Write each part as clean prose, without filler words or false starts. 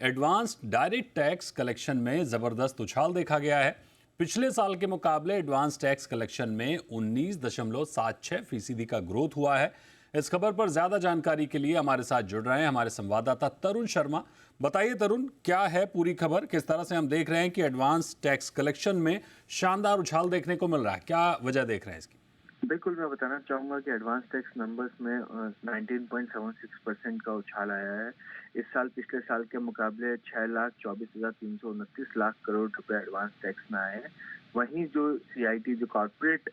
Advanced direct tax collection में जबरदस्त उछाल देखा गया है। पिछले साल के मुकाबले एडवांस टैक्स कलेक्शन में 19.76% का ग्रोथ हुआ है। इस खबर पर ज्यादा जानकारी के लिए हमारे साथ जुड़ रहे हैं हमारे संवाददाता तरुण शर्मा। बताइए तरुण, क्या है पूरी खबर? किस तरह से हम देख रहे हैं कि एडवांस टैक्स कलेक्शन में शानदार उछाल देखने को मिल रहा है? क्या वजह देख रहे हैं इसकी? बिल्कुल, मैं बताना चाहूँगा कि एडवांस टैक्स नंबर्स में 19.76% का उछाल आया है। इस साल पिछले साल के मुकाबले 6,24,329 लाख करोड़ रुपए एडवांस टैक्स में आए हैं। वहीं जो सीआईटी जो कॉर्पोरेट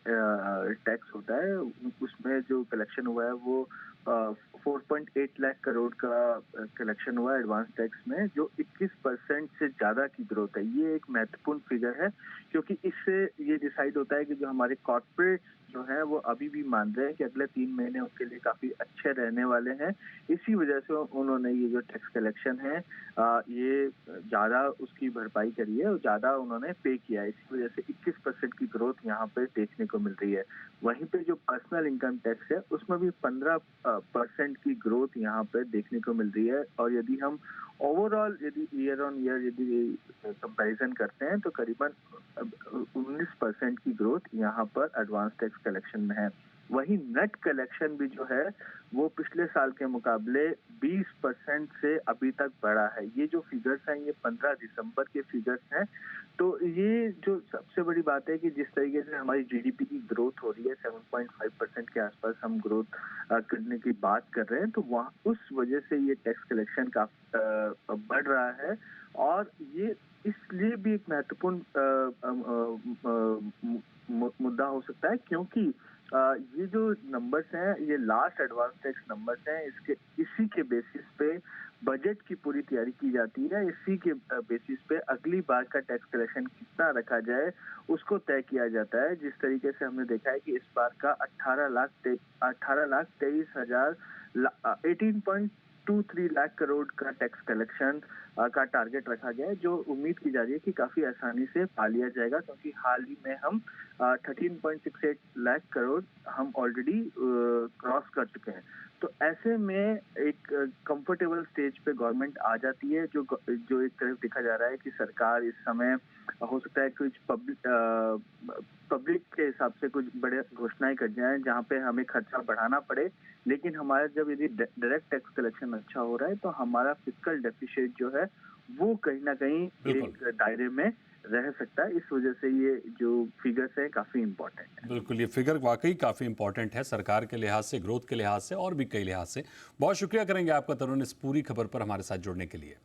टैक्स होता है उसमें जो कलेक्शन हुआ है वो 4.8 लाख करोड़ का कलेक्शन हुआ है एडवांस टैक्स में, जो 21% से ज़्यादा की ग्रोथ है। ये एक महत्वपूर्ण फिगर है क्योंकि इससे ये डिसाइड होता है कि जो हमारे कॉर्पोरेट जो है वो अभी भी मान रहे हैं कि अगले 3 महीने उनके लिए काफी अच्छे रहने वाले हैं। इसी वजह से उन्होंने ये जो टैक्स कलेक्शन है ये ज्यादा उसकी भरपाई करी है और ज्यादा उन्होंने पे किया है। इसी वजह से 21% की ग्रोथ यहाँ पे देखने को मिल रही है। वहीं पे जो पर्सनल इनकम टैक्स है उसमें भी 15% की ग्रोथ यहाँ पे देखने को मिल रही है। और यदि हम ओवरऑल यदि ईयर ऑन ईयर यदि कंपैरिजन करते हैं तो करीबन 19% की ग्रोथ यहाँ पर एडवांस टैक्स कलेक्शन में है। वहीं नेट कलेक्शन भी जो है वो पिछले साल के मुकाबले 20% से अभी तक बढ़ा है। ये जो फिगर्स हैं ये 15 दिसंबर के फिगर्स हैं। तो ये जो सबसे बड़ी बात है कि जिस तरीके से हमारी जीडीपी की ग्रोथ हो रही है 7.5% के आसपास हम ग्रोथ करने की बात कर रहे हैं, तो वहाँ उस वजह से ये टैक्स कलेक्शन काफी बढ़ रहा है। और ये इसलिए भी एक महत्वपूर्ण मुद्दा हो सकता है क्योंकि ये जो नंबर्स हैं ये लास्ट एडवांस टैक्स नंबर्स हैं। इसी के बेसिस पे बजट की पूरी तैयारी की जाती है। इसी के बेसिस पे अगली बार का टैक्स कलेक्शन कितना रखा जाए उसको तय किया जाता है। जिस तरीके से हमने देखा है कि इस बार का 18,23,000 18.23 लाख करोड़ का टैक्स कलेक्शन का टारगेट रखा गया है, जो उम्मीद की जा रही है कि काफी आसानी से पा लिया जाएगा क्योंकि हाल ही में हम 13.68 लाख करोड़ हम ऑलरेडी क्रॉस कर चुके हैं। तो ऐसे में एक कंफर्टेबल स्टेज पे गवर्नमेंट आ जाती है, जो एक तरफ देखा जा रहा है कि सरकार इस समय हो सकता है कुछ पब्लिक के हिसाब से कुछ बड़े घोषणाएं कर जाए जहां पे हमें खर्चा बढ़ाना पड़े। लेकिन हमारा जब यदि डायरेक्ट टैक्स कलेक्शन अच्छा हो रहा है तो हमारा फिस्कल डेफिसिट जो है वो कहीं ना कहीं बिल्कुल एक दायरे में रह सकता है। इस वजह से ये जो फिगर्स है काफी इम्पोर्टेंट है। बिल्कुल, ये फिगर वाकई काफ़ी इंपॉर्टेंट है सरकार के लिहाज से, ग्रोथ के लिहाज से और भी कई लिहाज से। बहुत शुक्रिया करेंगे आपका तरुण इस पूरी खबर पर हमारे साथ जुड़ने के लिए।